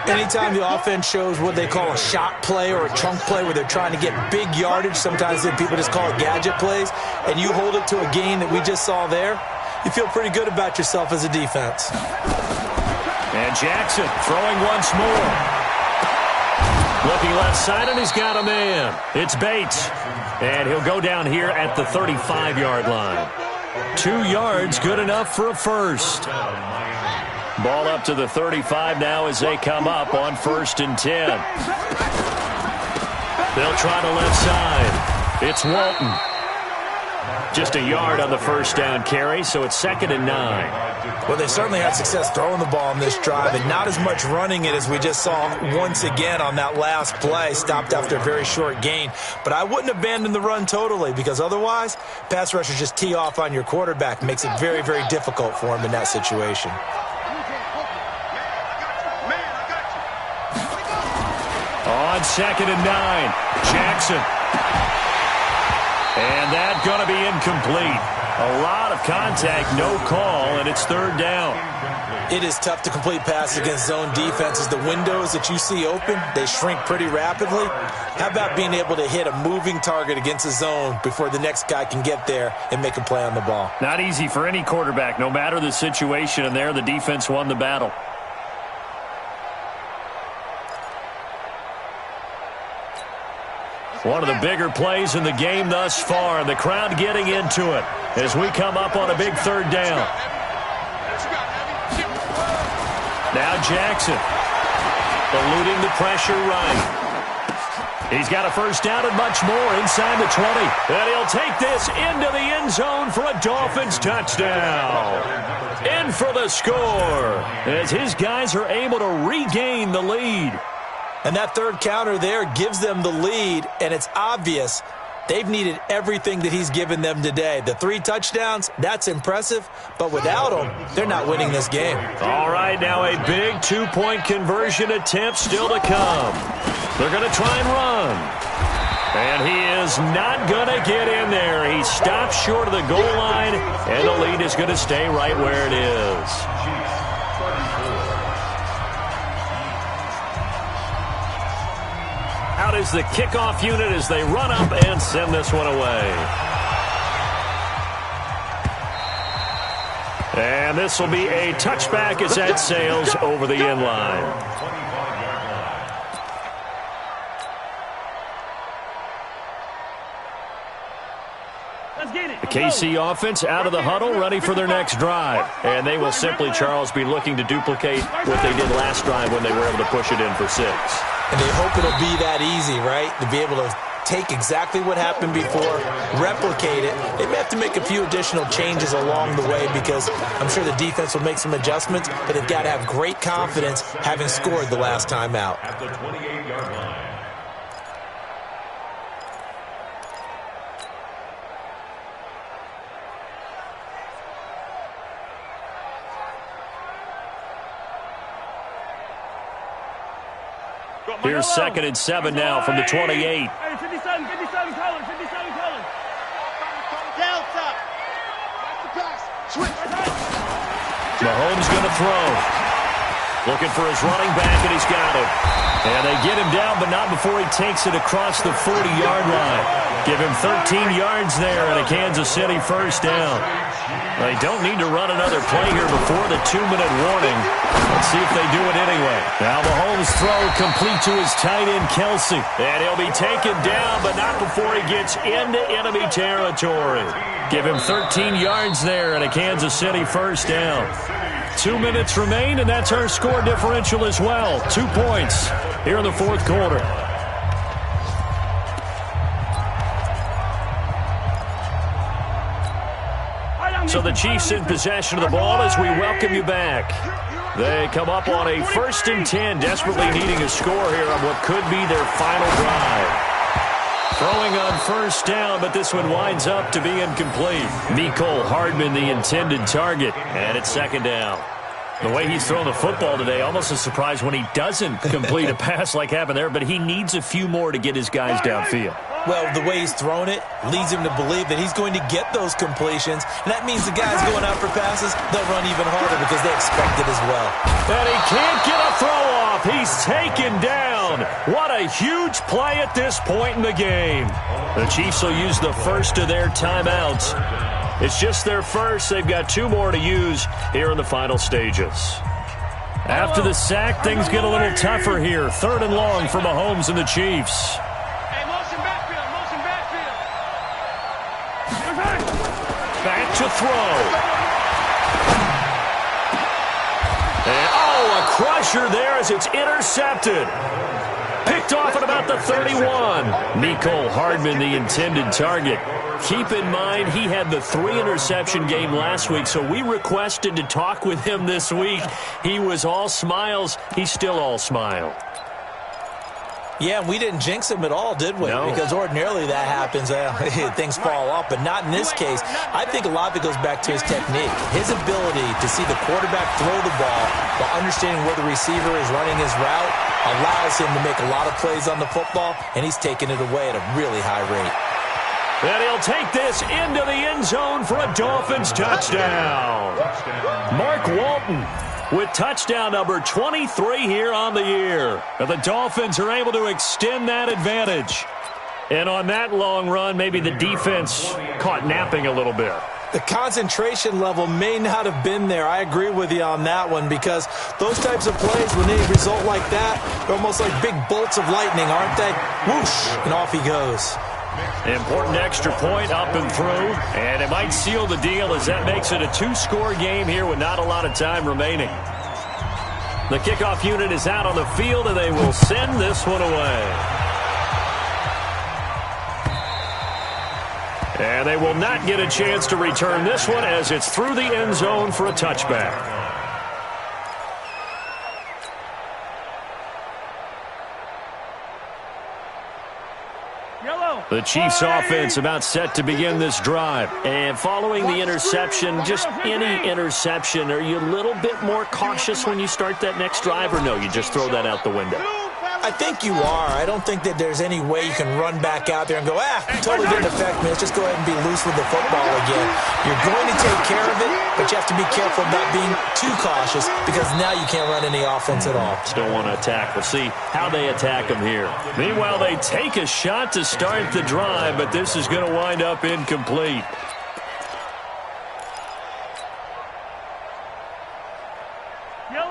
Anytime the offense shows what they call a shot play or a chunk play where they're trying to get big yardage, sometimes people just call it gadget plays, and you hold it to a gain that we just saw there, you feel pretty good about yourself as a defense. And Jackson throwing once more. Looking left side, and he's got a man. It's Bates. And he'll go down here at the 35-yard line. 2 yards, good enough for a 1st. Ball up to the 35 now as they come up on 1st and 10. They'll try the left side. It's Walton. Just a yard on the 1st down carry, so it's 2nd and 9. Well, they certainly had success throwing the ball on this drive, and not as much running it as we just saw once again on that last play. Stopped after a very short gain. But I wouldn't abandon the run totally, because otherwise, pass rushers just tee off on your quarterback. Makes it very, very difficult for him in that situation. On 2nd and 9, Jackson. And that's going to be incomplete. A lot of contact, no call, and it's 3rd down. It is tough to complete passes against zone defenses. The windows that you see open, they shrink pretty rapidly. How about being able to hit a moving target against a zone before the next guy can get there and make a play on the ball? Not easy for any quarterback, no matter the situation, and there the defense won the battle. One of the bigger plays in the game thus far, and the crowd getting into it as we come up on a big 3rd down. Now Jackson, eluding the pressure right. He's got a 1st down and much more inside the 20. And he'll take this into the end zone for a Dolphins touchdown. In for the score as his guys are able to regain the lead. And that 3rd counter there gives them the lead, and it's obvious they've needed everything that he's given them today. The 3 touchdowns, that's impressive, but without him, they're not winning this game. All right, now a big 2-point conversion attempt still to come. They're going to try and run. And he is not going to get in there. He stops short of the goal line, and the lead is going to stay right where it is. Out is the kickoff unit as they run up and send this one away. And this will be a touchback as that sails over the end line. The KC offense out of the huddle, ready for their next drive. And they will simply, Charles, be looking to duplicate what they did last drive when they were able to push it in for 6. And they hope it'll be that easy, right? To be able to take exactly what happened before, replicate it. They may have to make a few additional changes along the way because I'm sure the defense will make some adjustments, but they've got to have great confidence having scored the last time out. At the 28-yard line. Here's 2nd and 7 now from the 28. Hey, 57 color, 57 color. Delta. That's the pass. Switch. Mahomes going to throw. Looking for his running back, and he's got him. And they get him down, but not before he takes it across the 40-yard line. Give him 13 yards there and a Kansas City first down. They don't need to run another play here before the 2-minute warning. Let's see if they do it anyway. Now Mahomes' throw complete to his tight end, Kelsey. And he'll be taken down, but not before he gets into enemy territory. Give him 13 yards there and a Kansas City first down. 2 minutes remain, and that's our score differential as well. 2 points here in the fourth quarter. So the Chiefs in possession of the ball as we welcome you back. They come up on a 1st and 10, desperately needing a score here on what could be their final drive. Throwing on first down, but this one winds up to be incomplete. Mecole Hardman, the intended target, and it's 2nd down. The way he's thrown the football today, almost a surprise when he doesn't complete a pass like happened there, but he needs a few more to get his guys downfield. Well, the way he's thrown it leads him to believe that he's going to get those completions, and that means the guys going out for passes, they'll run even harder because they expect it as well. And he can't get a throw off. He's taken down. What a huge play at this point in the game. The Chiefs will use the first of their timeouts. It's just their first. They've got 2 more to use here in the final stages. After the sack, things get a little tougher here. 3rd and long for Mahomes and the Chiefs. Hey, motion backfield, motion backfield. Back to throw. And, oh, a crusher there as it's intercepted. Picked off at about the 31. Mecole Hardman, the intended target. Keep in mind, he had the 3-interception game last week, so we requested to talk with him this week. He was all smiles. He's still all smile. Yeah, we didn't jinx him at all, did we? No. Because ordinarily that happens. Things fall off, but not in this case. I think a lot of it goes back to his technique. His ability to see the quarterback throw the ball while understanding where the receiver is running his route allows him to make a lot of plays on the football, and he's taking it away at a really high rate. And he'll take this into the end zone for a Dolphins touchdown. Mark Walton with touchdown number 23 here on the year. And the Dolphins are able to extend that advantage. And on that long run, maybe the defense caught napping a little bit. The concentration level may not have been there. I agree with you on that one because those types of plays, when they result like that, they're almost like big bolts of lightning, aren't they? Whoosh, and off he goes. Important extra point up and through, and it might seal the deal as that makes it a 2-score game here with not a lot of time remaining. The kickoff unit is out on the field, and they will send this one away. And they will not get a chance to return this one as it's through the end zone for a touchback. The Chiefs offense about set to begin this drive. And following the interception, just any interception, are you a little bit more cautious when you start that next drive, or no, you just throw that out the window? I think you are. I don't think that there's any way you can run back out there and go, totally didn't affect me. Let's just go ahead and be loose with the football again. You're going to take care of it, but you have to be careful about being too cautious because now you can't run any offense at all. Still want to attack. We'll see how they attack them here. Meanwhile, they take a shot to start the drive, but this is going to wind up incomplete.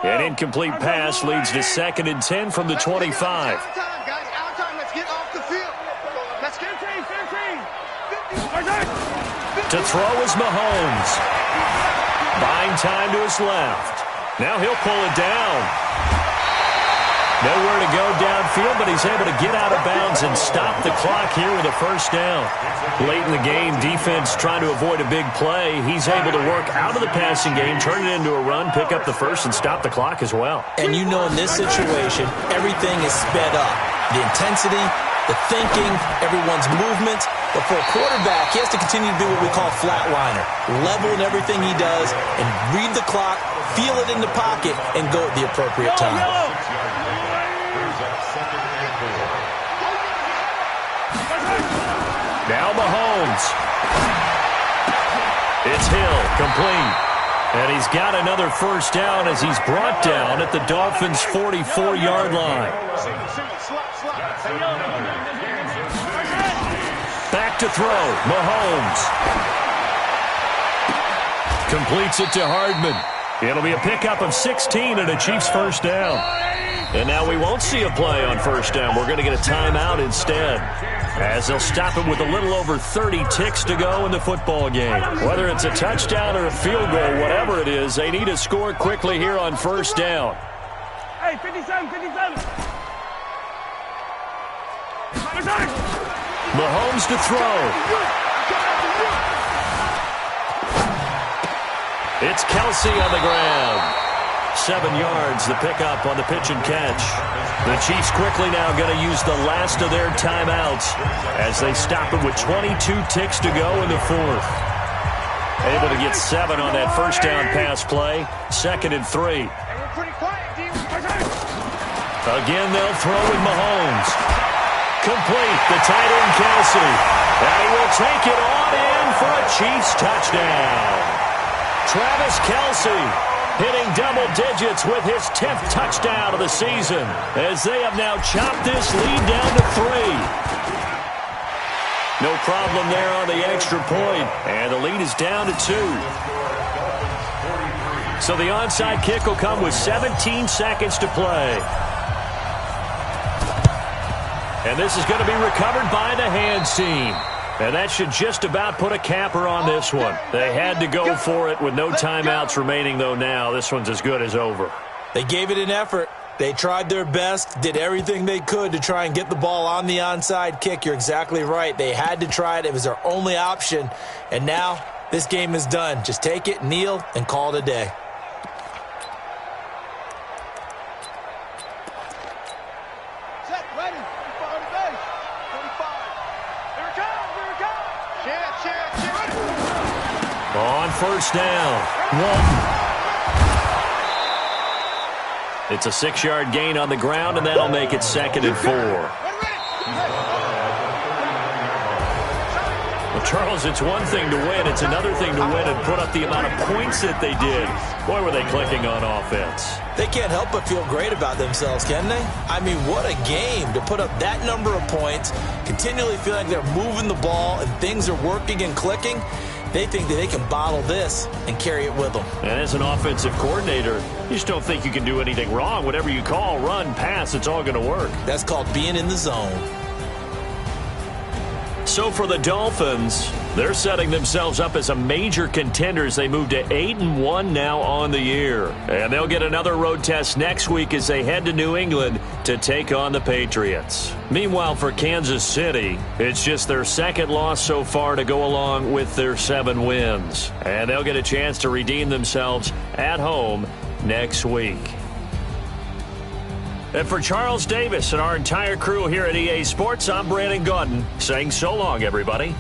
An incomplete pass leads to 2nd and 10 from the 25. Out time, guys. Out time. Let's get off the field. Let's get 15. 15. To throw is Mahomes. Buying time to his left. Now he'll pull it down. Nowhere to go downfield, but he's able to get out of bounds and stop the clock here with a first down. Late in the game, defense trying to avoid a big play. He's able to work out of the passing game, turn it into a run, pick up the first, and stop the clock as well. And you know in this situation, everything is sped up. The intensity, the thinking, everyone's movement. But for a quarterback, he has to continue to be what we call flatliner. Level in everything he does and read the clock, feel it in the pocket, and go at the appropriate time. Now Mahomes. It's Hill, complete. And he's got another first down as he's brought down at the Dolphins' 44-yard line. Back to throw, Mahomes. Completes it to Hardman. It'll be a pickup of 16 and a Chiefs first down. And now we won't see a play on first down. We're going to get a timeout instead, as they'll stop it with a little over 30 ticks to go in the football game. Whether it's a touchdown or a field goal, whatever it is, they need to score quickly here on first down. Hey, 57, 57. Mahomes to throw. It's Kelsey on the ground. 7 yards, the pickup on the pitch and catch. The Chiefs quickly now going to use the last of their timeouts as they stop it with 22 ticks to go in the fourth. Able to get 7 on that first down pass play. 2nd and 3. Again, they'll throw with Mahomes. Complete, the tight end Kelsey. And he will take it on in for a Chiefs touchdown. Travis Kelsey hitting double digits with his 10th touchdown of the season, as they have now chopped this lead down to 3. No problem there on the extra point, and the lead is down to 2. So the onside kick will come with 17 seconds to play. And this is going to be recovered by the hands team. And that should just about put a capper on this one. They had to go for it with no timeouts remaining, though now. This one's as good as over. They gave it an effort. They tried their best, did everything they could to try and get the ball on the onside kick. You're exactly right. They had to try it. It was their only option. And now this game is done. Just take it, kneel, and call it a day. On first down, Walton. It's a 6-yard gain on the ground, and that'll make it 2nd and 4. Well, Charles, it's one thing to win. It's another thing to win and put up the amount of points that they did. Boy, were they clicking on offense. They can't help but feel great about themselves, can they? I mean, what a game to put up that number of points, continually feeling like they're moving the ball and things are working and clicking. They think that they can bottle this and carry it with them. And as an offensive coordinator, you just don't think you can do anything wrong. Whatever you call, run, pass, it's all going to work. That's called being in the zone. So for the Dolphins, they're setting themselves up as a major contender as they move to 8-1 now on the year. And they'll get another road test next week as they head to New England to take on the Patriots. Meanwhile, for Kansas City, it's just their 2nd loss so far to go along with their 7 wins. And they'll get a chance to redeem themselves at home next week. And for Charles Davis and our entire crew here at EA Sports, I'm Brandon Gaudin saying so long, everybody.